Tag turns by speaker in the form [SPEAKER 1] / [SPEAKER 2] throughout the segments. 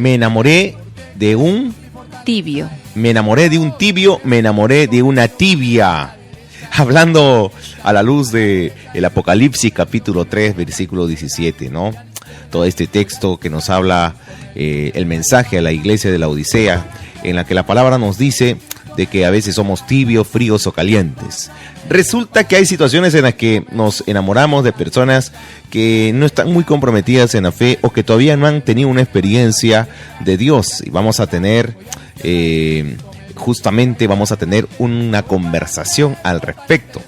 [SPEAKER 1] Me enamoré de un
[SPEAKER 2] tibio.
[SPEAKER 1] Me enamoré de un tibio, me enamoré de una tibia. Hablando a la luz de el Apocalipsis capítulo 3, versículo 17, ¿no? Todo este texto que nos habla el mensaje a la iglesia de la Odisea, en la que la palabra nos dice de que a veces somos tibios, fríos o calientes. Resulta que hay situaciones en las que nos enamoramos de personas que no están muy comprometidas en la fe o que todavía no han tenido una experiencia de Dios. Y vamos a tener, justamente vamos a tener una conversación al respecto.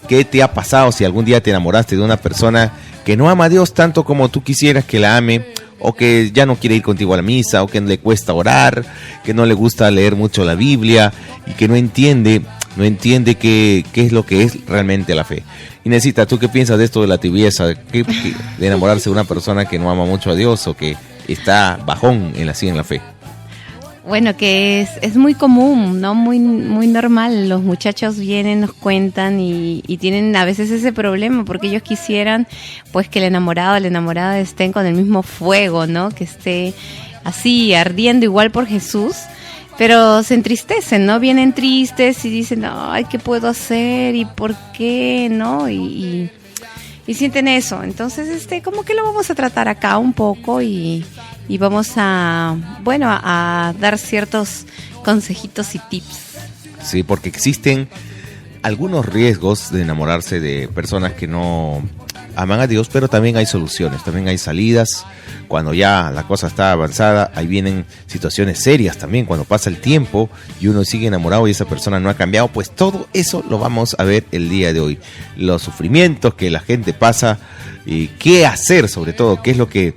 [SPEAKER 1] ¿Qué te ha pasado si algún día te enamoraste de una persona que no ama a Dios tanto como tú quisieras que la ame? O que ya no quiere ir contigo a la misa, o que le cuesta orar, que no le gusta leer mucho la Biblia y que no entiende qué es lo que es realmente la fe. Inesita, ¿tú qué piensas de esto de la tibieza? De enamorarse de una persona que no ama mucho a Dios o que está bajón en la fe.
[SPEAKER 2] Bueno, que es muy común, ¿no? Muy normal. Los muchachos vienen, nos cuentan y tienen a veces ese problema porque ellos quisieran pues que el enamorado o la enamorada estén con el mismo fuego, ¿no? Que esté así ardiendo igual por Jesús, pero se entristecen, ¿no? Vienen tristes y dicen, ay, ¿qué puedo hacer? ¿Y por qué? ¿No? Y sienten eso. Entonces, como que lo vamos a tratar acá un poco y vamos a dar ciertos consejitos y tips.
[SPEAKER 1] Sí, porque existen algunos riesgos de enamorarse de personas que no aman a Dios, pero también hay soluciones, también hay salidas. Cuando ya la cosa está avanzada, ahí vienen situaciones serias también, cuando pasa el tiempo y uno sigue enamorado y esa persona no ha cambiado, pues todo eso lo vamos a ver el día de hoy. Los sufrimientos que la gente pasa y qué hacer, sobre todo, qué es lo que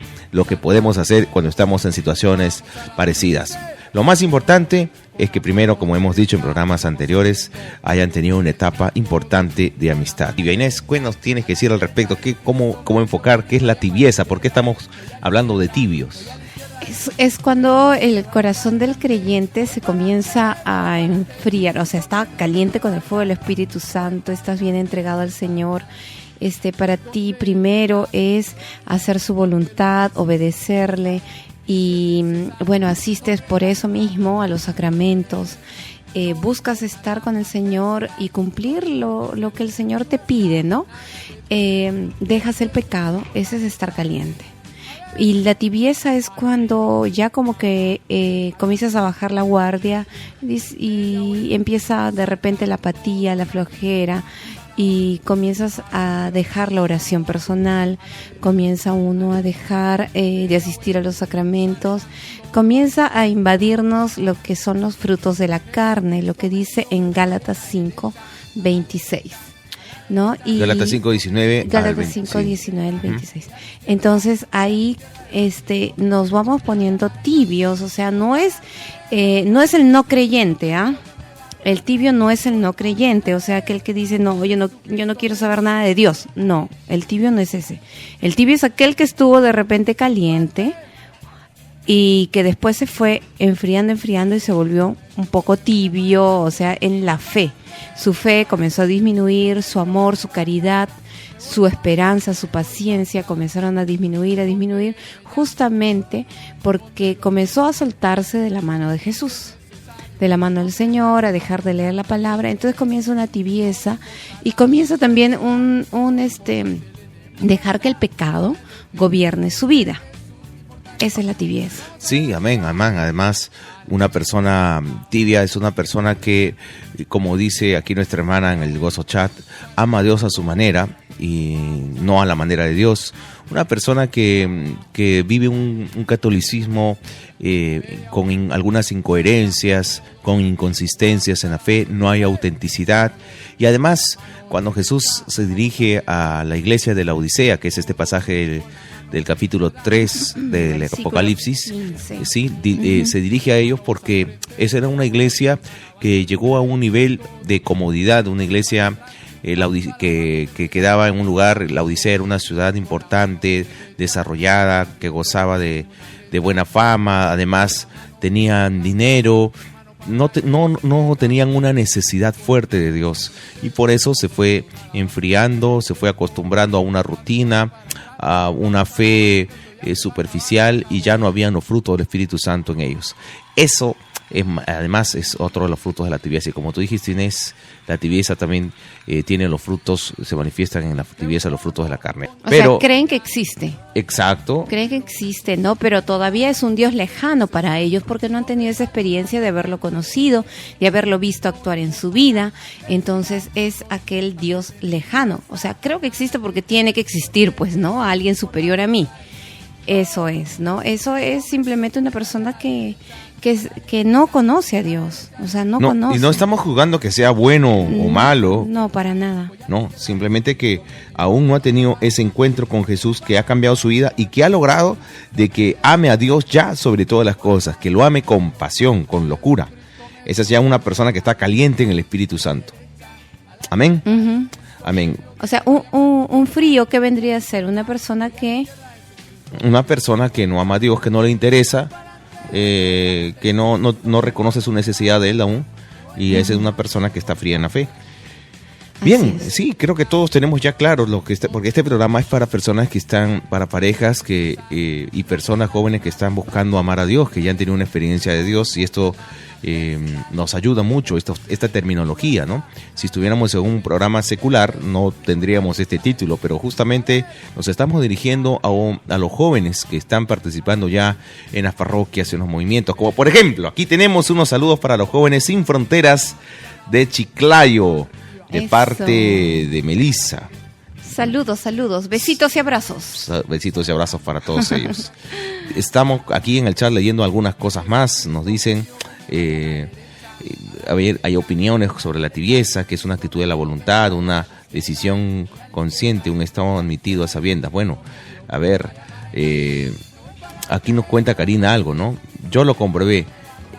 [SPEAKER 1] podemos hacer cuando estamos en situaciones parecidas. Lo más importante es que primero, como hemos dicho en programas anteriores, hayan tenido una etapa importante de amistad. Y Inés, ¿qué nos tienes que decir al respecto? ¿Cómo enfocar qué es la tibieza? ¿Por qué estamos hablando de tibios?
[SPEAKER 2] Es cuando el corazón del creyente se comienza a enfriar, o sea, está caliente con el fuego del Espíritu Santo, estás bien entregado al Señor. Para ti primero es hacer su voluntad, obedecerle y bueno, asistes por eso mismo a los sacramentos, buscas estar con el Señor y cumplir lo que el Señor te pide, ¿no? Dejas el pecado, ese es estar caliente. Y la tibieza es cuando ya como que comienzas a bajar la guardia y empieza de repente la apatía, la flojera, y comienzas a dejar la oración personal, comienza uno a dejar de asistir a los sacramentos, comienza a invadirnos lo que son los frutos de la carne, lo que dice en Gálatas 5:26, ¿no? Y
[SPEAKER 1] Gálatas 5:19
[SPEAKER 2] Gálatas 5:19 al 26. Entonces ahí nos vamos poniendo tibios, o sea, no es el no creyente, ¿ah? El tibio no es el no creyente, o sea, aquel que dice, no, yo no quiero saber nada de Dios. No, el tibio no es ese. El tibio es aquel que estuvo de repente caliente y que después se fue enfriando y se volvió un poco tibio, o sea, en la fe. Su fe comenzó a disminuir, su amor, su caridad, su esperanza, su paciencia comenzaron a disminuir, justamente porque comenzó a soltarse de la mano de Jesús, de la mano del Señor, a dejar de leer la palabra. Entonces comienza una tibieza y comienza también dejar que el pecado gobierne su vida. Esa es la tibieza.
[SPEAKER 1] Sí, amén. Además, una persona tibia es una persona que, como dice aquí nuestra hermana en el Gozo Chat, ama a Dios a su manera y no a la manera de Dios. Una persona que vive un catolicismo con algunas incoherencias, con inconsistencias en la fe, no hay autenticidad. Y además, cuando Jesús se dirige a la iglesia de la Odisea, que es este pasaje del capítulo 3 del Apocalipsis, se dirige a ellos porque esa era una iglesia que llegó a un nivel de comodidad, una iglesia que quedaba en un lugar. La Odisea era una ciudad importante, desarrollada, que gozaba de buena fama, además tenían dinero, no tenían una necesidad fuerte de Dios, y por eso se fue enfriando, se fue acostumbrando a una rutina, a una fe superficial y ya no habían los frutos del Espíritu Santo en ellos. Eso además es otro de los frutos de la tibieza. Y como tú dijiste, Inés, la tibieza también tiene los frutos, se manifiestan en la tibieza los frutos de la carne.
[SPEAKER 2] Pero, sea, creen que existe.
[SPEAKER 1] Exacto.
[SPEAKER 2] Creen que existe, ¿no? Pero todavía es un Dios lejano para ellos porque no han tenido esa experiencia de haberlo conocido, de haberlo visto actuar en su vida. Entonces es aquel Dios lejano. O sea, creo que existe porque tiene que existir, pues, ¿no? A alguien superior a mí. Eso es, ¿no? Eso es simplemente una persona que no conoce a Dios, o sea, no conoce.
[SPEAKER 1] Y no estamos juzgando que sea bueno o malo.
[SPEAKER 2] No, para nada.
[SPEAKER 1] No, simplemente que aún no ha tenido ese encuentro con Jesús que ha cambiado su vida y que ha logrado de que ame a Dios ya sobre todas las cosas, que lo ame con pasión, con locura. Esa es ya una persona que está caliente en el Espíritu Santo. Amén.
[SPEAKER 2] Uh-huh.
[SPEAKER 1] Amén.
[SPEAKER 2] O sea, un frío, ¿qué vendría a ser? Una persona que
[SPEAKER 1] no ama a Dios, que no le interesa, que no reconoce su necesidad de Él aún, y esa es una persona que está fría en la fe. Bien, sí, creo que todos tenemos ya claro porque este programa es para personas que están, para parejas y personas jóvenes que están buscando amar a Dios, que ya han tenido una experiencia de Dios, y esto nos ayuda mucho, esta terminología, ¿no? Si estuviéramos en un programa secular no tendríamos este título, pero justamente nos estamos dirigiendo a los jóvenes que están participando ya en las parroquias, en los movimientos, como por ejemplo, aquí tenemos unos saludos para los jóvenes sin fronteras de Chiclayo, de parte de Melissa.
[SPEAKER 2] Saludos, besitos y abrazos.
[SPEAKER 1] Besitos y abrazos para todos ellos. Estamos aquí en el chat leyendo algunas cosas más, nos dicen... a ver, hay opiniones sobre la tibieza, que es una actitud de la voluntad, una decisión consciente, un estado admitido a sabiendas. Bueno, a ver, aquí nos cuenta Karina algo, ¿no? Yo lo comprobé.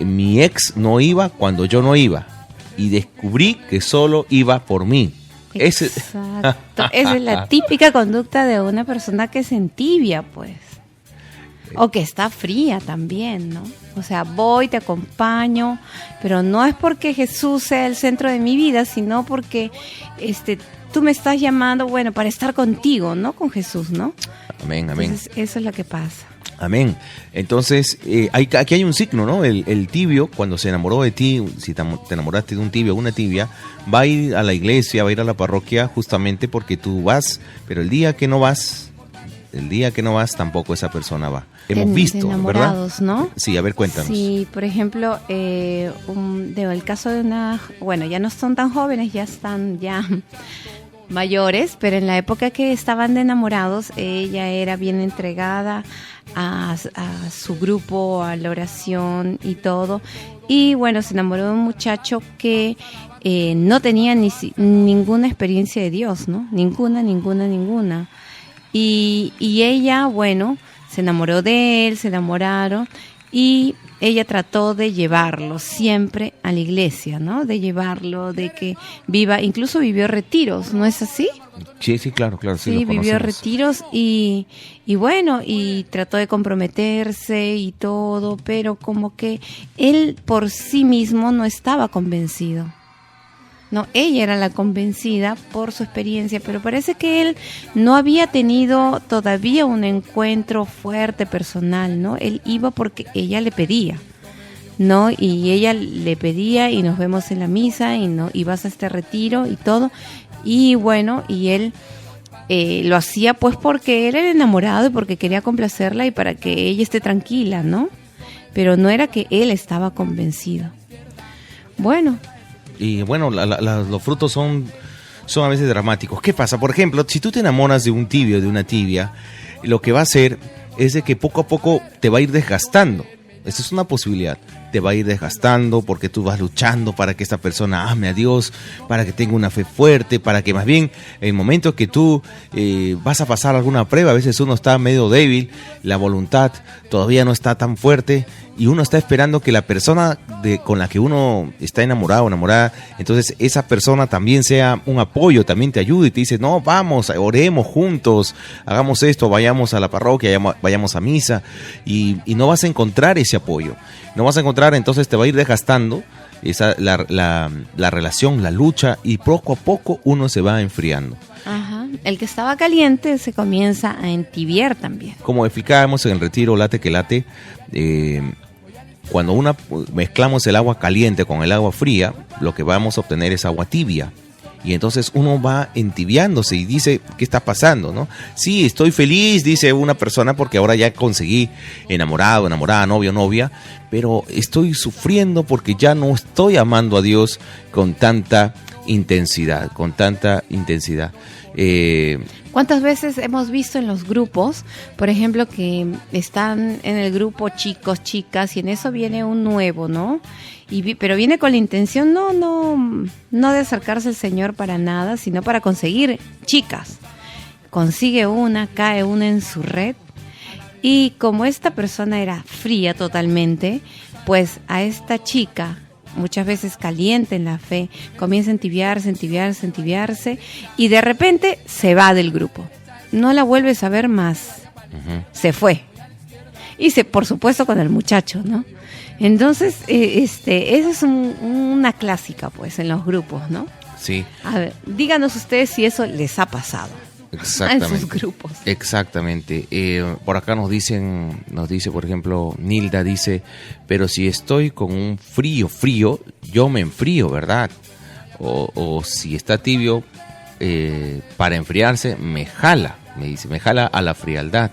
[SPEAKER 1] Mi ex no iba cuando yo no iba y descubrí que solo iba por mí.
[SPEAKER 2] Exacto. Esa es la típica conducta de una persona que se entibia, pues. O que está fría también, ¿no? O sea, voy, te acompaño, pero no es porque Jesús sea el centro de mi vida, sino porque tú me estás llamando, bueno, para estar contigo, ¿no? Con Jesús, ¿no?
[SPEAKER 1] Amén, amén.
[SPEAKER 2] Entonces, eso es lo que pasa.
[SPEAKER 1] Amén. Entonces, aquí hay un signo, ¿no? El tibio, cuando se enamoró de ti, si te enamoraste de un tibio o una tibia, va a ir a la iglesia, va a ir a la parroquia justamente porque tú vas, pero el día que no vas, tampoco esa persona va. Hemos visto,
[SPEAKER 2] enamorados, ¿verdad? ¿No?
[SPEAKER 1] Sí, a ver, cuéntanos.
[SPEAKER 2] Sí, por ejemplo, el caso de bueno, ya no son tan jóvenes, ya están mayores, pero en la época que estaban de enamorados, ella era bien entregada a su grupo, a la oración y todo. Y bueno, se enamoró de un muchacho que no tenía ninguna experiencia de Dios, ¿no? Ninguna. Y ella, bueno, se enamoró de él, se enamoraron y ella trató de llevarlo siempre a la iglesia, ¿no? De llevarlo, de que incluso vivió retiros, ¿no es así?
[SPEAKER 1] Sí, claro.
[SPEAKER 2] Sí, vivió retiros y bueno, y trató de comprometerse y todo, pero como que él por sí mismo no estaba convencido. No, ella era la convencida por su experiencia, pero parece que él no había tenido todavía un encuentro fuerte personal, ¿no? Él iba porque ella le pedía, ¿no? Y ella le pedía y nos vemos en la misa y vas a este retiro y todo. Y bueno, y él lo hacía pues porque él era enamorado y porque quería complacerla y para que ella esté tranquila, ¿no? Pero no era que él estaba convencido. Bueno.
[SPEAKER 1] Y bueno, los frutos son a veces dramáticos. ¿Qué pasa? Por ejemplo, si tú te enamoras de un tibio, de una tibia, lo que va a hacer es de que poco a poco te va a ir desgastando. Esa es una posibilidad. Te va a ir desgastando porque tú vas luchando para que esta persona ame a Dios, para que tenga una fe fuerte, para que más bien en momentos que tú vas a pasar alguna prueba, a veces uno está medio débil, la voluntad todavía no está tan fuerte y uno está esperando que la persona con la que uno está enamorado o enamorada, entonces esa persona también sea un apoyo, también te ayude y te dice, no, vamos, oremos juntos, hagamos esto, vayamos a la parroquia, vayamos a misa y no vas a encontrar ese apoyo. No vas a encontrar, entonces te va a ir desgastando la relación, la lucha y poco a poco uno se va enfriando.
[SPEAKER 2] Ajá. el que estaba caliente se comienza a entibiar también.
[SPEAKER 1] Como explicábamos en el retiro Late que Late, cuando mezclamos el agua caliente con el agua fría, lo que vamos a obtener es agua tibia. Y entonces uno va entibiándose y dice, ¿qué está pasando, no? Sí, estoy feliz, dice una persona, porque ahora ya conseguí enamorado, enamorada, novio, novia, pero estoy sufriendo porque ya no estoy amando a Dios con tanta intensidad,
[SPEAKER 2] ¿Cuántas veces hemos visto en los grupos, por ejemplo, que están en el grupo chicos, chicas, y en eso viene un nuevo, ¿no? Pero viene con la intención no de acercarse al Señor para nada, sino para conseguir chicas. Consigue una, cae una en su red, y como esta persona era fría totalmente, pues a esta chica, muchas veces caliente en la fe, comienza a entibiarse, y de repente se va del grupo. No la vuelves a ver más. Uh-huh. Se fue. Y por supuesto con el muchacho, ¿no? Entonces, esa es una clásica, pues, en los grupos, ¿no?
[SPEAKER 1] Sí.
[SPEAKER 2] A ver, díganos ustedes si eso les ha pasado.
[SPEAKER 1] Exactamente.
[SPEAKER 2] En sus grupos.
[SPEAKER 1] Exactamente. Por acá nos dice, por ejemplo, Nilda dice, pero si estoy con un frío, yo me enfrío, ¿verdad? O si está tibio, para enfriarse, me jala a la frialdad.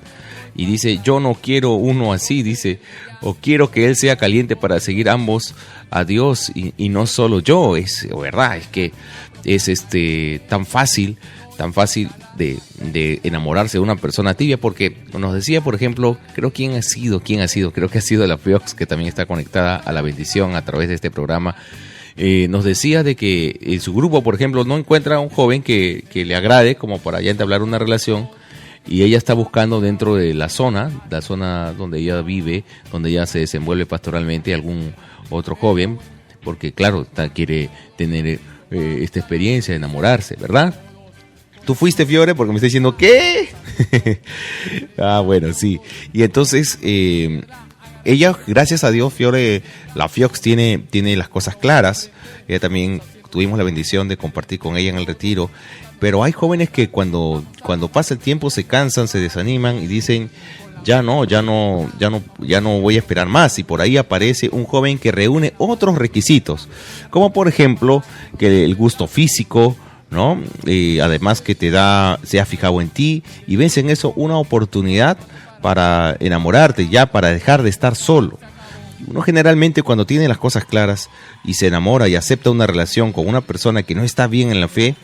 [SPEAKER 1] Y dice, yo no quiero uno así, dice, o quiero que él sea caliente para seguir ambos a Dios y no solo yo, verdad, es que es tan fácil de enamorarse de una persona tibia, porque nos decía, por ejemplo, creo que ha sido la Fiox, que también está conectada a la bendición a través de este programa. Nos decía de que en su grupo, por ejemplo, no encuentra a un joven que le agrade como para ya entablar una relación, y ella está buscando dentro de la zona donde ella vive, donde ella se desenvuelve pastoralmente, algún otro joven, porque claro, quiere tener esta experiencia de enamorarse, ¿verdad? ¿Tú fuiste, Fiore? Porque me está diciendo, ¿qué? Bueno, sí. Y entonces, ella, gracias a Dios, Fiore, la Fiox tiene las cosas claras. Ella también tuvimos la bendición de compartir con ella en el retiro. Pero hay jóvenes que cuando pasa el tiempo se cansan, se desaniman y dicen, ya no voy a esperar más. Y por ahí aparece un joven que reúne otros requisitos, como por ejemplo que el gusto físico, ¿no? Además que se ha fijado en ti, y ves en eso una oportunidad para enamorarte, ya para dejar de estar solo. Uno generalmente, cuando tiene las cosas claras y se enamora y acepta una relación con una persona que no está bien en la fe,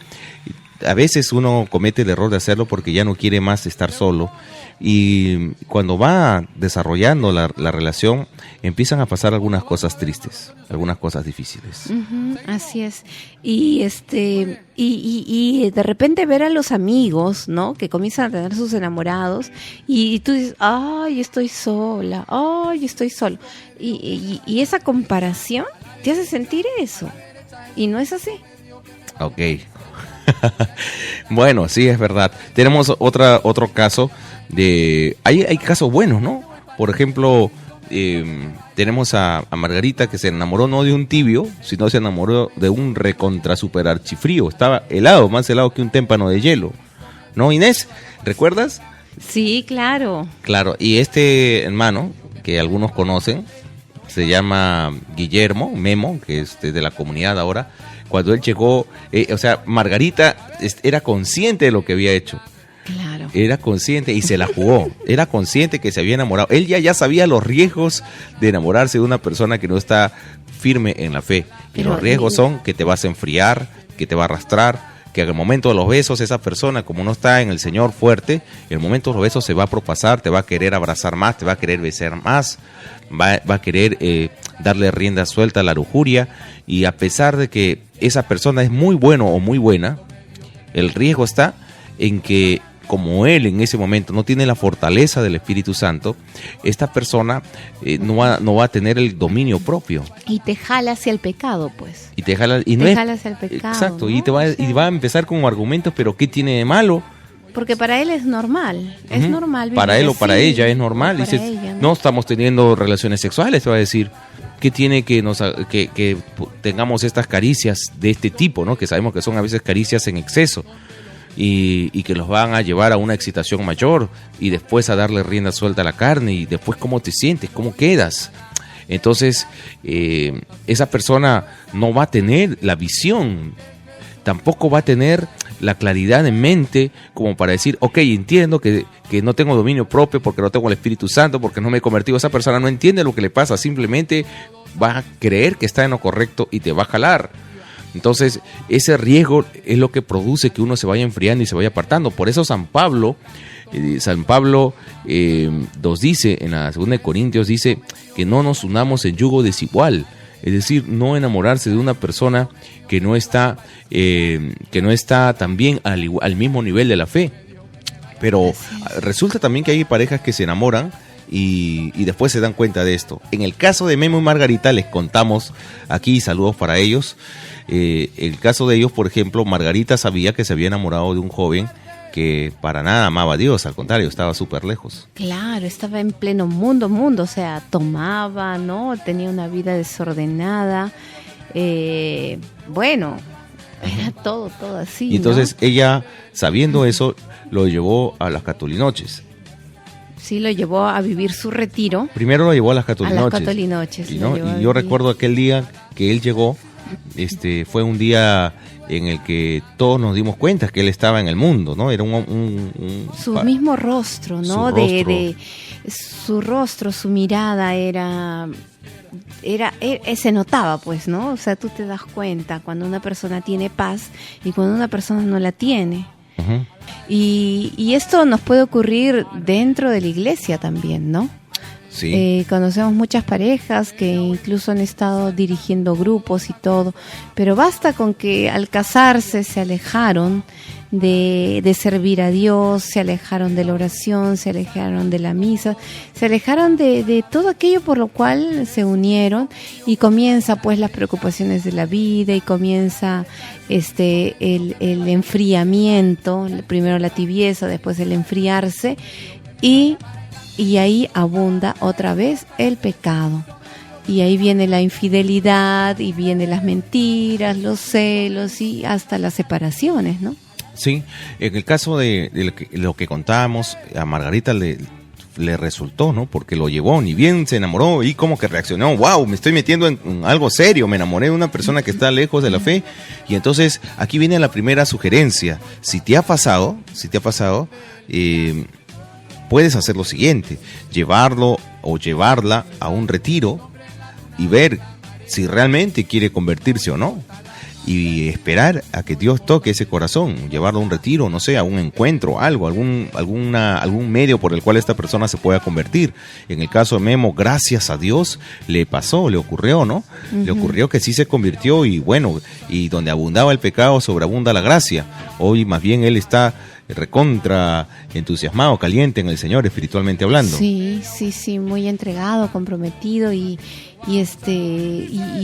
[SPEAKER 1] a veces uno comete el error de hacerlo porque ya no quiere más estar solo, y cuando va desarrollando la relación empiezan a pasar algunas cosas tristes, algunas cosas difíciles.
[SPEAKER 2] Uh-huh, así es. Y y de repente ver a los amigos, ¿no? Que comienzan a tener sus enamorados, y tú dices, ay, estoy sola, ay, estoy solo. Y esa comparación te hace sentir eso. Y no es así.
[SPEAKER 1] Ok. Bueno, sí, es verdad. Tenemos otro caso hay casos buenos, ¿no? Por ejemplo, tenemos a Margarita, que se enamoró no de un tibio, sino se enamoró de un recontra super archifrío. Estaba helado, más helado que un témpano de hielo, ¿no, Inés? ¿Recuerdas?
[SPEAKER 2] Sí, claro.
[SPEAKER 1] Claro, y este hermano, que algunos conocen, se llama Guillermo, Memo, que es de la comunidad ahora. Cuando él llegó, Margarita era consciente de lo que había hecho.
[SPEAKER 2] Claro.
[SPEAKER 1] Era consciente y se la jugó. Era consciente que se había enamorado. Él ya sabía los riesgos de enamorarse de una persona que no está firme en la fe. Y los riesgos son que te vas a enfriar, que te va a arrastrar, que en el momento de los besos esa persona, como no está en el Señor fuerte, en el momento de los besos se va a propasar, te va a querer abrazar más, te va a querer besar más, va a querer darle rienda suelta a la lujuria, y a pesar de que esa persona es muy bueno o muy buena, el riesgo está en que, como él en ese momento no tiene la fortaleza del Espíritu Santo, esta persona no va a tener el dominio propio. Y
[SPEAKER 2] te jala hacia el pecado, pues.
[SPEAKER 1] Y te jala hacia el pecado. Exacto, ¿no? Y va a empezar con argumentos, pero ¿qué tiene de malo?
[SPEAKER 2] Porque para él es normal, es normal.
[SPEAKER 1] Para él o para ella es normal. Dices, no estamos teniendo relaciones sexuales, te va a decir. ¿Qué tiene que tengamos estas caricias de este tipo, ¿no? Que sabemos que son a veces caricias en exceso. y que los van a llevar a una excitación mayor y después a darle rienda suelta a la carne y después cómo te sientes, cómo quedas. Entonces, esa persona no va a tener la visión, tampoco va a tener la claridad en mente como para decir, ok, entiendo que no tengo dominio propio porque no tengo el Espíritu Santo, porque no me he convertido. Esa persona no entiende lo que le pasa, simplemente va a creer que está en lo correcto y te va a jalar. Entonces, ese riesgo es lo que produce que uno se vaya enfriando y se vaya apartando. Por eso San Pablo nos dice, en la 2 de Corintios, dice que no nos unamos en yugo desigual. Es decir, no enamorarse de una persona que no está también al mismo nivel de la fe. Pero resulta también que hay parejas que se enamoran y después se dan cuenta de esto. En el caso de Memo y Margarita, les contamos aquí, saludos para ellos. El caso de ellos, por ejemplo, Margarita sabía que se había enamorado de un joven que para nada amaba a Dios, al contrario, estaba súper lejos.
[SPEAKER 2] Claro, estaba en pleno mundo, o sea, tomaba, ¿no? Tenía una vida desordenada, bueno, era todo así,
[SPEAKER 1] y entonces
[SPEAKER 2] ¿no?
[SPEAKER 1] Ella, sabiendo eso, lo llevó a las Catolinoches.
[SPEAKER 2] Sí, lo llevó a vivir su retiro.
[SPEAKER 1] Primero lo llevó a las Catolinoches.
[SPEAKER 2] A las Catolinoches.
[SPEAKER 1] Y yo recuerdo aquel día que él llegó, fue un día en el que todos nos dimos cuenta que él estaba en el mundo, ¿no? Era
[SPEAKER 2] su mismo rostro, ¿no? Su rostro, su mirada se notaba, pues, ¿no? O sea, tú te das cuenta cuando una persona tiene paz y cuando una persona no la tiene.
[SPEAKER 1] Uh-huh.
[SPEAKER 2] Y esto nos puede ocurrir dentro de la iglesia también, ¿no?
[SPEAKER 1] Sí.
[SPEAKER 2] Conocemos muchas parejas que incluso han estado dirigiendo grupos y todo, pero basta con que al casarse se alejaron de servir a Dios, se alejaron de la oración, se alejaron de la misa, se alejaron de todo aquello por lo cual se unieron, y comienza pues las preocupaciones de la vida y comienza el enfriamiento, primero la tibieza, después el enfriarse, y ahí abunda otra vez el pecado. Y ahí viene la infidelidad, y vienen las mentiras, los celos y hasta las separaciones, ¿no?
[SPEAKER 1] Sí, en el caso de lo que contábamos, a Margarita le resultó, ¿no? Porque lo llevó, ni bien se enamoró y como que reaccionó, wow, me estoy metiendo en algo serio, me enamoré de una persona que está lejos de la fe. Y entonces aquí viene la primera sugerencia. Si te ha pasado, puedes hacer lo siguiente: llevarlo o llevarla a un retiro y ver si realmente quiere convertirse o no, y esperar a que Dios toque ese corazón, llevarlo a un retiro, no sé, a un encuentro, algún medio por el cual esta persona se pueda convertir. En el caso de Memo, gracias a Dios, le ocurrió, ¿no? Uh-huh. Le ocurrió que sí se convirtió, y bueno, y donde abundaba el pecado, sobreabunda la gracia. Hoy más bien él está recontra entusiasmado, caliente en el Señor, espiritualmente hablando.
[SPEAKER 2] Sí, muy entregado, comprometido, y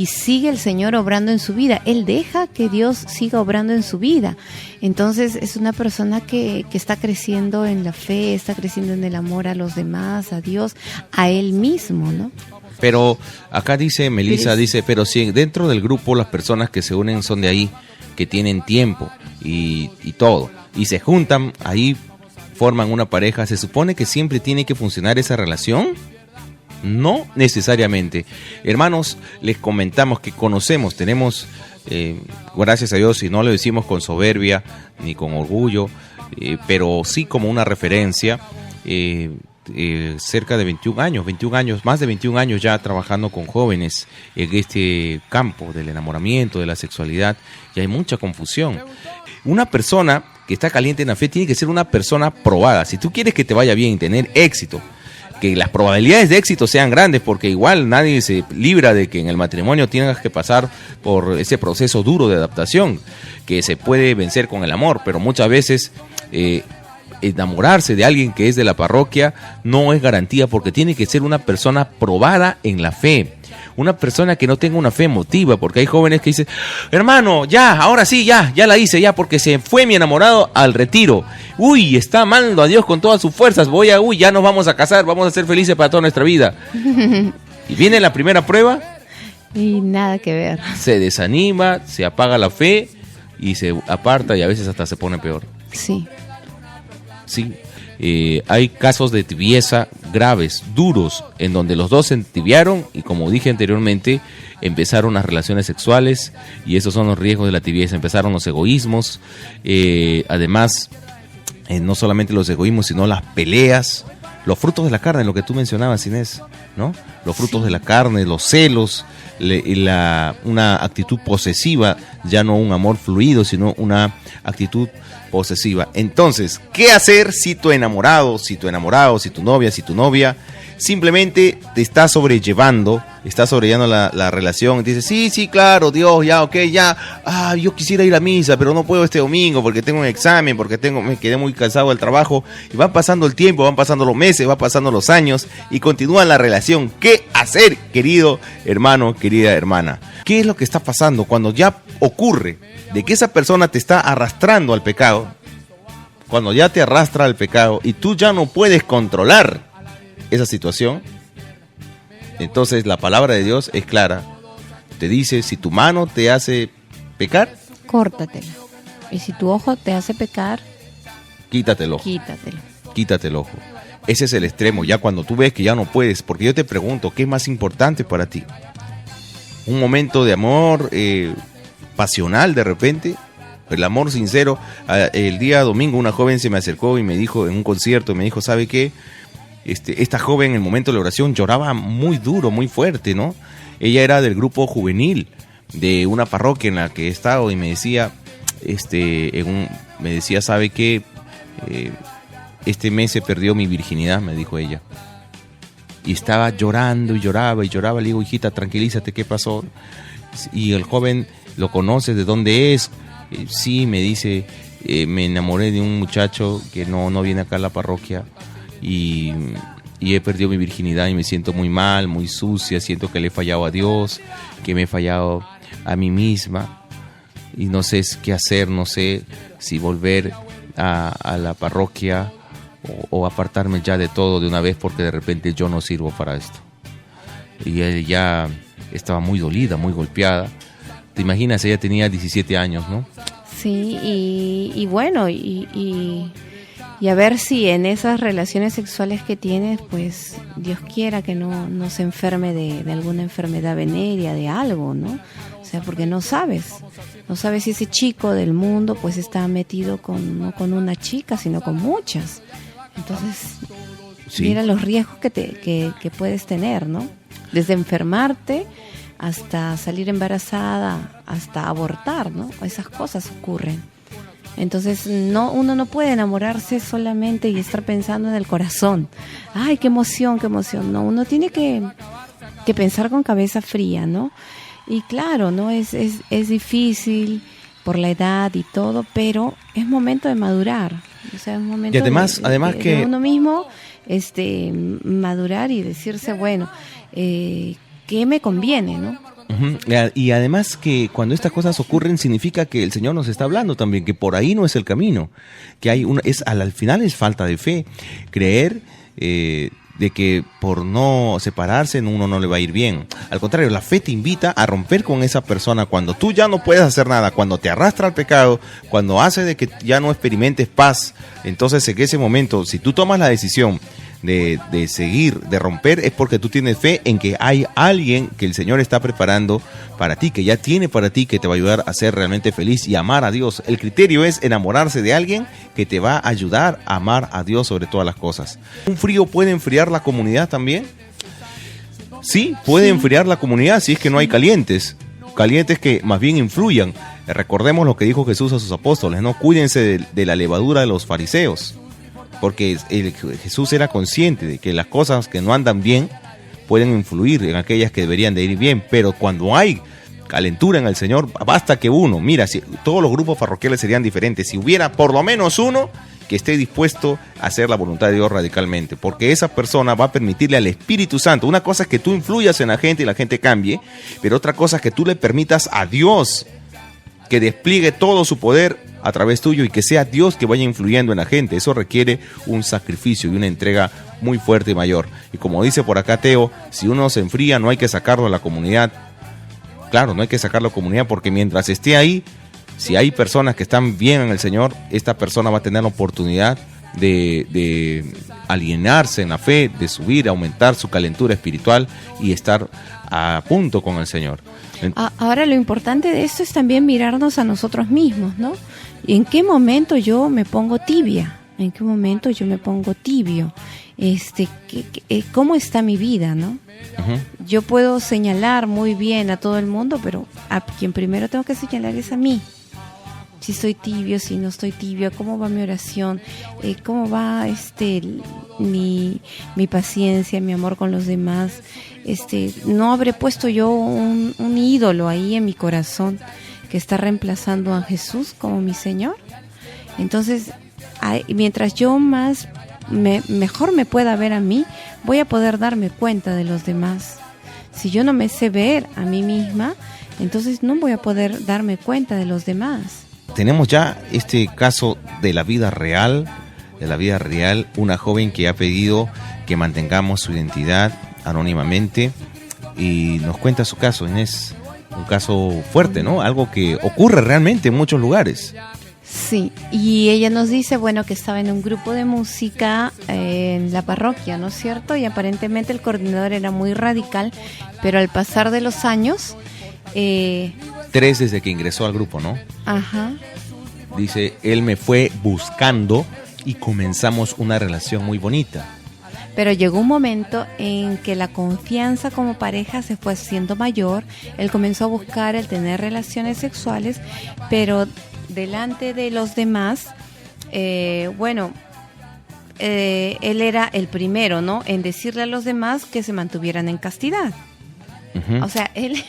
[SPEAKER 2] sigue el Señor obrando en su vida. Él deja que Dios siga obrando en su vida. Entonces es una persona que está creciendo en la fe, está creciendo en el amor a los demás, a Dios, a él mismo, ¿no?
[SPEAKER 1] Pero acá dice Melissa, pero si dentro del grupo las personas que se unen son de ahí, que tienen tiempo y todo, y se juntan, ahí forman una pareja, ¿se supone que siempre tiene que funcionar esa relación? No necesariamente. Hermanos, les comentamos que tenemos, gracias a Dios, y no lo decimos con soberbia ni con orgullo, pero sí como una referencia, cerca de 21 años, más de 21 años ya trabajando con jóvenes en este campo del enamoramiento, de la sexualidad, y hay mucha confusión. Una persona que está caliente en la fe tiene que ser una persona probada. Si tú quieres que te vaya bien y tener éxito, que las probabilidades de éxito sean grandes, porque igual nadie se libra de que en el matrimonio tengas que pasar por ese proceso duro de adaptación, que se puede vencer con el amor, pero muchas veces enamorarse de alguien que es de la parroquia no es garantía, porque tiene que ser una persona probada en la fe, una persona que no tenga una fe emotiva, porque hay jóvenes que dicen, hermano, ya, ahora sí, ya la hice, ya, porque se fue mi enamorado al retiro, uy, está amando a Dios con todas sus fuerzas, ya nos vamos a casar, vamos a ser felices para toda nuestra vida. Y viene la primera prueba
[SPEAKER 2] y nada que ver,
[SPEAKER 1] se desanima, se apaga la fe y se aparta, y a veces hasta se pone peor.
[SPEAKER 2] Sí.
[SPEAKER 1] Sí. Hay casos de tibieza graves, duros, en donde los dos se entibiaron y, como dije anteriormente, empezaron las relaciones sexuales, y esos son los riesgos de la tibieza. Empezaron los egoísmos, además, no solamente los egoísmos, sino las peleas, los frutos de la carne, lo que tú mencionabas, Inés, ¿no? Los frutos de la carne, los celos, una actitud posesiva, ya no un amor fluido, sino una actitud posesiva. Entonces, ¿qué hacer si tu enamorado, si tu novia, si tu novia simplemente te está sobrellevando la relación? Y dices, sí, claro, Dios, ya, ok, ya, yo quisiera ir a misa, pero no puedo este domingo porque tengo un examen, porque me quedé muy cansado del trabajo, y van pasando el tiempo, van pasando los meses, van pasando los años, y continúa la relación. ¿Qué hacer, querido hermano, querida hermana? ¿Qué es lo que está pasando cuando ya ocurre de que esa persona te está arrastrando al pecado? Cuando ya te arrastra al pecado y tú ya no puedes controlar esa situación, entonces la palabra de Dios es clara. Te dice, si tu mano te hace pecar,
[SPEAKER 2] córtatela. Y si tu ojo te hace pecar,
[SPEAKER 1] quítate el ojo. Quítate el ojo. Ese es el extremo, ya cuando tú ves que ya no puedes. Porque yo te pregunto, ¿qué es más importante para ti? ¿Un momento de amor pasional de repente? El amor sincero. El día domingo una joven se me acercó y me dijo, en un concierto, me dijo, ¿sabe qué? Esta joven en el momento de la oración lloraba muy duro, muy fuerte, ¿no? Ella era del grupo juvenil de una parroquia en la que he estado, y me decía, ¿sabe qué? Este mes se perdió mi virginidad, me dijo ella. Y estaba llorando y lloraba. Le digo, hijita, tranquilízate, ¿qué pasó? Y el joven, ¿lo conoce? ¿De dónde es? Sí, me dice, me enamoré de un muchacho que no viene acá a la parroquia, y he perdido mi virginidad y me siento muy mal, muy sucia, siento que le he fallado a Dios, que me he fallado a mí misma, y no sé qué hacer, no sé si volver a la parroquia o apartarme ya de todo de una vez, porque de repente yo no sirvo para esto. Y ella ya estaba muy dolida, muy golpeada. ¿Te imaginas? Ella tenía 17 años, ¿no?
[SPEAKER 2] Sí, y bueno, y a ver si en esas relaciones sexuales que tienes, pues Dios quiera que no se enferme de alguna enfermedad venérea, de algo, ¿no? O sea, porque no sabes si ese chico del mundo pues está metido no con una chica, sino con muchas. Entonces, sí, mira los riesgos que puedes tener, ¿no? Desde enfermarte hasta salir embarazada, hasta abortar, ¿no? Esas cosas ocurren. Entonces uno no puede enamorarse solamente y estar pensando en el corazón. ¡Ay, qué emoción! No, uno tiene que pensar con cabeza fría, ¿no? Y claro, ¿no? Es difícil por la edad y todo, pero es momento de madurar. O sea, es momento
[SPEAKER 1] y además
[SPEAKER 2] de uno mismo madurar y decirse, bueno, ¿qué me conviene, no?
[SPEAKER 1] Uh-huh. Y además que cuando estas cosas ocurren significa que el Señor nos está hablando también, que por ahí no es el camino, que al final es falta de fe, creer de que por no separarse uno no le va a ir bien. Al contrario, la fe te invita a romper con esa persona cuando tú ya no puedes hacer nada, cuando te arrastra al pecado, cuando hace de que ya no experimentes paz. Entonces en ese momento, si tú tomas la decisión de seguir, de romper, es porque tú tienes fe en que hay alguien que el Señor está preparando para ti, que ya tiene para ti, que te va a ayudar a ser realmente feliz y amar a Dios. El criterio es enamorarse de alguien que te va a ayudar a amar a Dios sobre todas las cosas. ¿Un frío puede enfriar la comunidad también? Sí, puede enfriar la comunidad si es que no hay calientes que más bien influyan. Recordemos lo que dijo Jesús a sus apóstoles, ¿no? Cuídense de la levadura de los fariseos. Porque Jesús era consciente de que las cosas que no andan bien pueden influir en aquellas que deberían de ir bien, pero cuando hay calentura en el Señor, basta que uno, mira, si todos los grupos parroquiales serían diferentes, si hubiera por lo menos uno que esté dispuesto a hacer la voluntad de Dios radicalmente, porque esa persona va a permitirle al Espíritu Santo. Una cosa es que tú influyas en la gente y la gente cambie, pero otra cosa es que tú le permitas a Dios que despliegue todo su poder a través tuyo y que sea Dios que vaya influyendo en la gente. Eso requiere un sacrificio y una entrega muy fuerte y mayor. Y como dice por acá Teo, si uno se enfría no hay que sacarlo a la comunidad. Claro, no hay que sacarlo a la comunidad porque mientras esté ahí Si hay personas que están bien en el Señor, esta persona va a tener la oportunidad de alienarse en la fe, de subir, aumentar su calentura espiritual y estar a punto con el Señor.
[SPEAKER 2] Ahora lo importante de esto es también mirarnos a nosotros mismos, ¿no? ¿En qué momento yo me pongo tibia? ¿En qué momento yo me pongo tibio? ¿Cómo está mi vida, no? Uh-huh. Yo puedo señalar muy bien a todo el mundo, pero a quien primero tengo que señalar es a mí. Si estoy tibio, si no estoy tibio, cómo va mi oración, cómo va mi paciencia, mi amor con los demás. No habré puesto yo un ídolo ahí en mi corazón que está reemplazando a Jesús como mi Señor. Entonces, mientras yo mejor me pueda ver a mí, voy a poder darme cuenta de los demás. Si yo no me sé ver a mí misma, entonces no voy a poder darme cuenta de los demás.
[SPEAKER 1] Tenemos ya este caso de la vida real, una joven que ha pedido que mantengamos su identidad anónimamente y nos cuenta su caso. Es un caso fuerte, ¿no? Algo que ocurre realmente en muchos lugares.
[SPEAKER 2] Sí, y ella nos dice, bueno, que estaba en un grupo de música en la parroquia, ¿no es cierto? Y aparentemente el coordinador era muy radical, pero al pasar de los años...
[SPEAKER 1] 3 desde que ingresó al grupo, ¿no?
[SPEAKER 2] Ajá.
[SPEAKER 1] Dice, él me fue buscando y comenzamos una relación muy bonita.
[SPEAKER 2] Pero llegó un momento en que la confianza como pareja se fue haciendo mayor. Él comenzó a buscar el tener relaciones sexuales, pero delante de los demás, él era el primero, ¿no? En decirle a los demás que se mantuvieran en castidad. Uh-huh. O sea, él,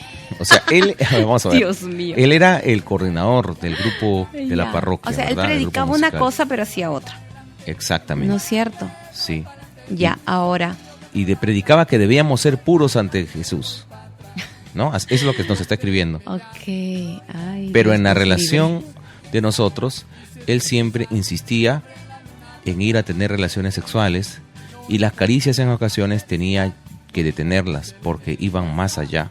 [SPEAKER 1] vamos a ver.
[SPEAKER 2] Dios mío.
[SPEAKER 1] Él era el coordinador del grupo de la parroquia.
[SPEAKER 2] O sea,
[SPEAKER 1] ¿verdad?
[SPEAKER 2] Él predicaba una cosa, pero hacía otra.
[SPEAKER 1] Exactamente.
[SPEAKER 2] ¿No es cierto?
[SPEAKER 1] Sí.
[SPEAKER 2] Ya, ahora.
[SPEAKER 1] Y predicaba que debíamos ser puros ante Jesús, ¿no? Eso es lo que nos está escribiendo.
[SPEAKER 2] Ok. Ay,
[SPEAKER 1] pero
[SPEAKER 2] Dios,
[SPEAKER 1] en la relación de nosotros, él siempre insistía en ir a tener relaciones sexuales y las caricias en ocasiones tenía que detenerlas porque iban más allá.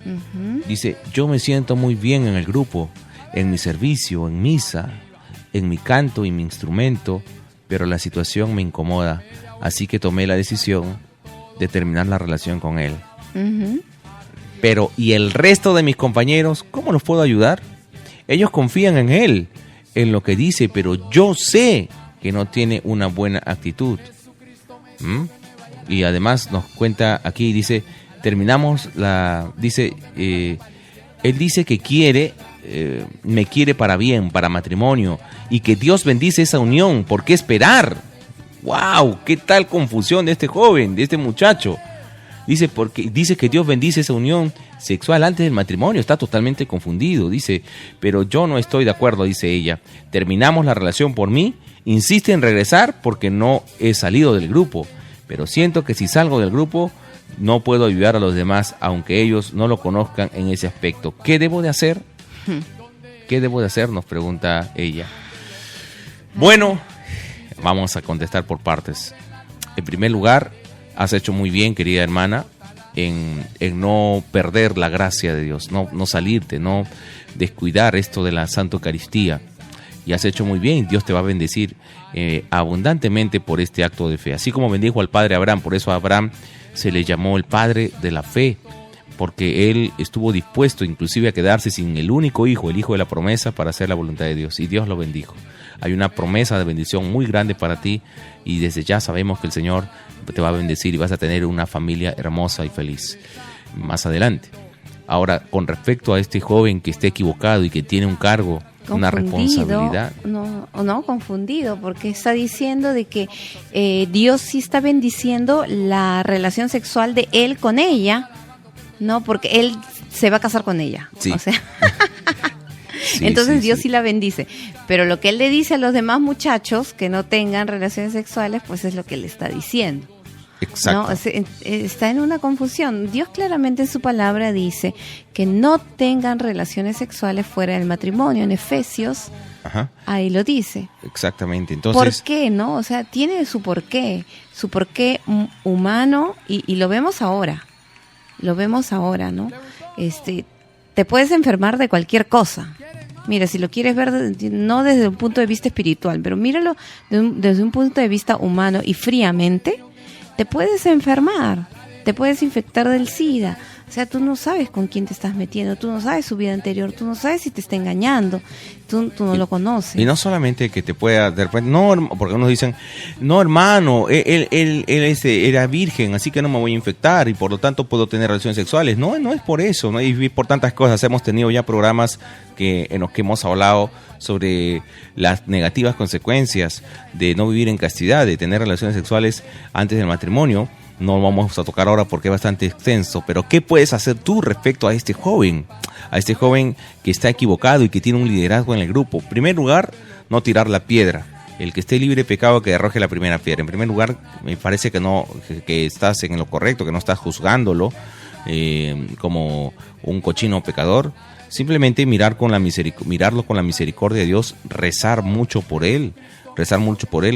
[SPEAKER 1] Uh-huh. Dice, yo me siento muy bien en el grupo, en mi servicio, en misa, en mi canto y mi instrumento, pero la situación me incomoda, así que tomé la decisión de terminar la relación con él. Uh-huh. Pero, ¿y el resto de mis compañeros, cómo los puedo ayudar? Ellos confían en él, en lo que dice, pero yo sé que no tiene una buena actitud. Y además nos cuenta aquí, dice, él dice que me quiere para bien, para matrimonio, y que Dios bendice esa unión. ¿Por qué esperar? ¡Wow! ¿Qué tal confusión de este joven, de este muchacho? Dice que Dios bendice esa unión sexual antes del matrimonio. Está totalmente confundido. Dice, pero yo no estoy de acuerdo, dice ella. Terminamos la relación por mí. Insiste en regresar porque no he salido del grupo. Pero siento que si salgo del grupo no puedo ayudar a los demás, aunque ellos no lo conozcan en ese aspecto. ¿Qué debo de hacer? ¿Qué debo de hacer? Nos pregunta ella. Bueno, vamos a contestar por partes. En primer lugar, has hecho muy bien, querida hermana, en no perder la gracia de Dios, no salirte, no descuidar esto de la Santa Eucaristía. Y has hecho muy bien, Dios te va a bendecir abundantemente por este acto de fe. Así como bendijo al padre Abraham, por eso a Abraham se le llamó el padre de la fe, porque él estuvo dispuesto inclusive a quedarse sin el único hijo, el hijo de la promesa, para hacer la voluntad de Dios. Y Dios lo bendijo. Hay una promesa de bendición muy grande para ti y desde ya sabemos que el Señor te va a bendecir y vas a tener una familia hermosa y feliz más adelante. Ahora, con respecto a este joven que esté equivocado y que tiene un cargo, una responsabilidad.
[SPEAKER 2] No, confundido, porque está diciendo de que Dios sí está bendiciendo la relación sexual de él con ella, ¿no? Porque él se va a casar con ella.
[SPEAKER 1] Sí.
[SPEAKER 2] O sea, entonces Dios sí la bendice. Pero lo que él le dice a los demás muchachos que no tengan relaciones sexuales, pues es lo que le está diciendo.
[SPEAKER 1] Exacto.
[SPEAKER 2] ¿No? Está en una confusión. Dios claramente en su palabra dice que no tengan relaciones sexuales fuera del matrimonio. En Efesios, ajá, ahí lo dice.
[SPEAKER 1] Exactamente. Entonces,
[SPEAKER 2] ¿por qué, no? O sea, tiene su porqué humano y lo vemos ahora. Lo vemos ahora, ¿no? Te puedes enfermar de cualquier cosa. Mira, si lo quieres ver no desde un punto de vista espiritual, pero míralo desde un punto de vista humano y fríamente, te puedes enfermar, te puedes infectar del SIDA. O sea, tú no sabes con quién te estás metiendo, tú no sabes su vida anterior, tú no sabes si te está engañando, tú no lo conoces.
[SPEAKER 1] Y no solamente que te pueda, de repente, no, porque unos dicen, no hermano, él era virgen, así que no me voy a infectar y por lo tanto puedo tener relaciones sexuales. No es por eso, ¿no? Y por tantas cosas. Hemos tenido ya programas en los que hemos hablado sobre las negativas consecuencias de no vivir en castidad, de tener relaciones sexuales antes del matrimonio. No vamos a tocar ahora porque es bastante extenso, pero ¿qué puedes hacer tú respecto a este joven? A este joven que está equivocado y que tiene un liderazgo en el grupo. En primer lugar, no tirar la piedra. El que esté libre de pecado, que arroje la primera piedra. En primer lugar, me parece que estás en lo correcto, que no estás juzgándolo como un cochino pecador. Simplemente mirarlo con la misericordia de Dios, rezar mucho por él,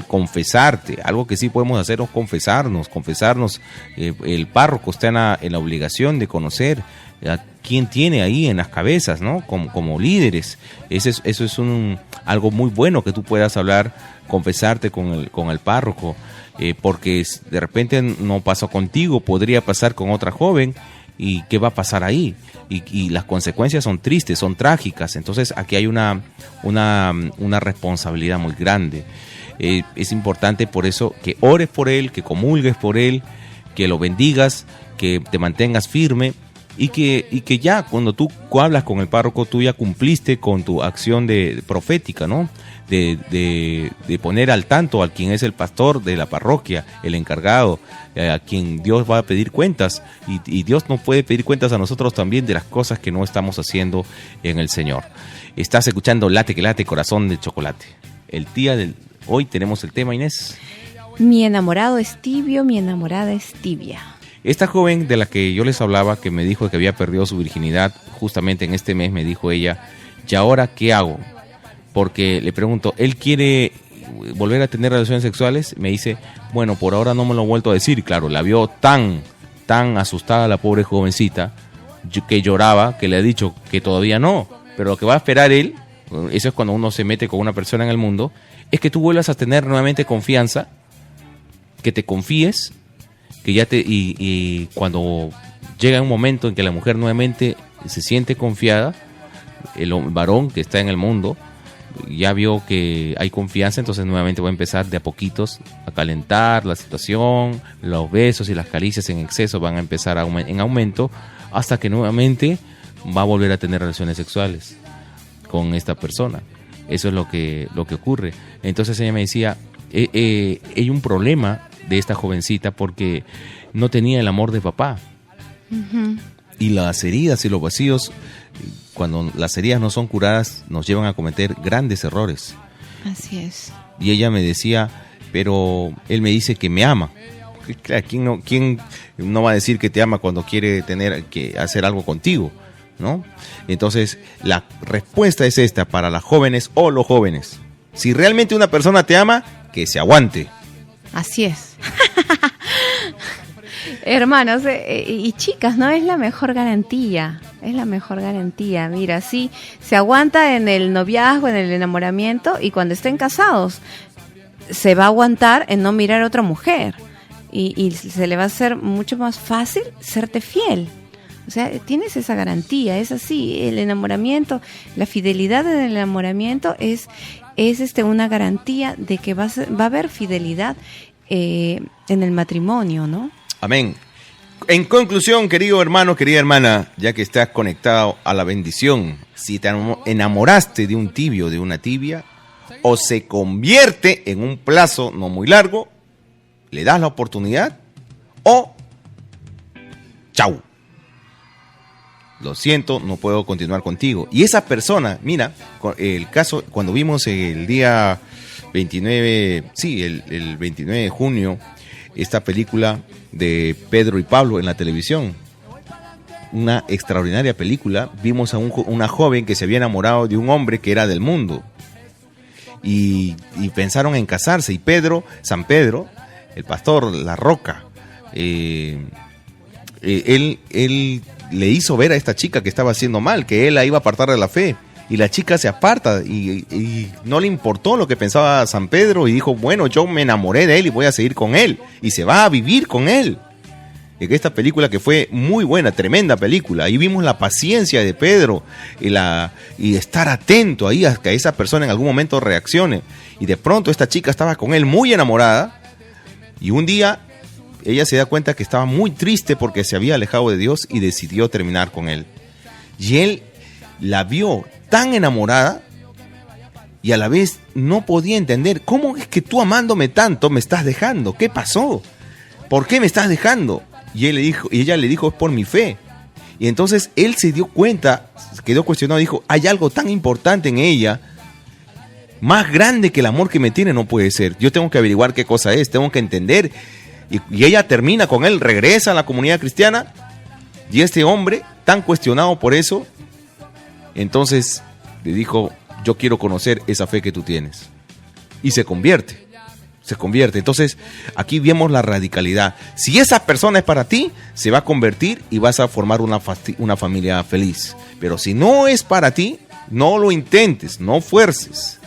[SPEAKER 1] confesarte. Algo que sí podemos hacer es confesarnos. El párroco está en la obligación de conocer a quién tiene ahí en las cabezas, ¿no? Como líderes. Eso es algo muy bueno que tú puedas hablar, confesarte con el párroco, porque de repente no pasó contigo, podría pasar con otra joven. ¿Y qué va a pasar ahí? Y las consecuencias son tristes, son trágicas. Entonces aquí hay una responsabilidad muy grande. Es importante por eso que ores por él, que comulgues por él, que lo bendigas, que te mantengas firme y que ya cuando tú hablas con el párroco, tú ya cumpliste con tu acción profética, ¿no? De poner al tanto a quien es el pastor de la parroquia, el encargado, a quien Dios va a pedir cuentas, y Dios nos puede pedir cuentas a nosotros también de las cosas que no estamos haciendo en el Señor. Estás escuchando Late que Late, Corazón de Chocolate. Hoy tenemos el tema, Inés.
[SPEAKER 2] Mi enamorado es tibio, mi enamorada es tibia.
[SPEAKER 1] Esta joven de la que yo les hablaba, que me dijo que había perdido su virginidad, justamente en este mes me dijo ella, ¿y ahora qué hago? Porque le pregunto, ¿él quiere volver a tener relaciones sexuales? Me dice, bueno, por ahora no me lo he vuelto a decir. Claro, la vio tan asustada la pobre jovencita, que lloraba, que le ha dicho que todavía no. Pero lo que va a esperar él, eso es cuando uno se mete con una persona en el mundo, es que tú vuelvas a tener nuevamente confianza, que te confíes, que y cuando llega un momento en que la mujer nuevamente se siente confiada, el varón que está en el mundo ya vio que hay confianza, entonces nuevamente va a empezar de a poquitos a calentar la situación, los besos y las caricias en exceso van a empezar en aumento, hasta que nuevamente va a volver a tener relaciones sexuales con esta persona. Eso es lo que ocurre. Entonces ella me decía, hay un problema de esta jovencita porque no tenía el amor de papá. Uh-huh. Y las heridas y los vacíos, cuando las heridas no son curadas, nos llevan a cometer grandes errores.
[SPEAKER 2] Así es.
[SPEAKER 1] Y ella me decía, pero él me dice que me ama. Claro, ¿quién no va a decir que te ama cuando quiere tener que hacer algo contigo, ¿no? Entonces, la respuesta es esta para las jóvenes o los jóvenes. Si realmente una persona te ama, que se aguante.
[SPEAKER 2] Así es. Hermanos y chicas, ¿no? Es la mejor garantía. Es la mejor garantía. Mira, sí, se aguanta en el noviazgo, en el enamoramiento, y cuando estén casados, se va a aguantar en no mirar a otra mujer. Y se le va a hacer mucho más fácil serte fiel. O sea, tienes esa garantía, es así. El enamoramiento, la fidelidad en el enamoramiento es una garantía de que va a haber fidelidad en el matrimonio, ¿no?
[SPEAKER 1] Amén. En conclusión, querido hermano, querida hermana, ya que estás conectado a la bendición, si te enamoraste de un tibio, de una tibia, o se convierte en un plazo no muy largo, le das la oportunidad o chau. Lo siento, no puedo continuar contigo. Y esa persona, mira, el caso, cuando vimos el día 29, sí, el 29 de junio, esta película de Pedro y Pablo en la televisión, una extraordinaria película, vimos a una joven que se había enamorado de un hombre que era del mundo. Y pensaron en casarse. Y San Pedro, el pastor, la roca, él le hizo ver a esta chica que estaba haciendo mal, que él la iba a apartar de la fe. Y la chica se aparta y no le importó lo que pensaba San Pedro y dijo, bueno, yo me enamoré de él y voy a seguir con él. Y se va a vivir con él. En esta película que fue muy buena, tremenda película. Ahí vimos la paciencia de Pedro y estar atento ahí a que esa persona en algún momento reaccione. Y de pronto esta chica estaba con él muy enamorada y un día ella se da cuenta que estaba muy triste porque se había alejado de Dios y decidió terminar con él. Y él la vio tan enamorada y a la vez no podía entender cómo es que tú amándome tanto me estás dejando. ¿Qué pasó? ¿Por qué me estás dejando? Y ella le dijo, es por mi fe. Y entonces él se dio cuenta, quedó cuestionado, dijo, hay algo tan importante en ella, más grande que el amor que me tiene no puede ser. Yo tengo que averiguar qué cosa es, tengo que entender. Y ella termina con él, regresa a la comunidad cristiana. Y este hombre, tan cuestionado por eso, entonces le dijo, yo quiero conocer esa fe que tú tienes. Y se convierte. Entonces, aquí vemos la radicalidad. Si esa persona es para ti, se va a convertir y vas a formar una familia feliz. Pero si no es para ti, no lo intentes, no fuerces.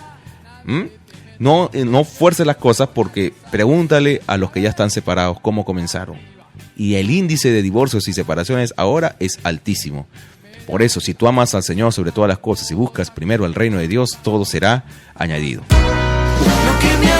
[SPEAKER 1] No fuerces las cosas, porque pregúntale a los que ya están separados cómo comenzaron. Y el índice de divorcios y separaciones ahora es altísimo. Por eso, si tú amas al Señor sobre todas las cosas y buscas primero el reino de Dios, todo será añadido.
[SPEAKER 3] Lo que me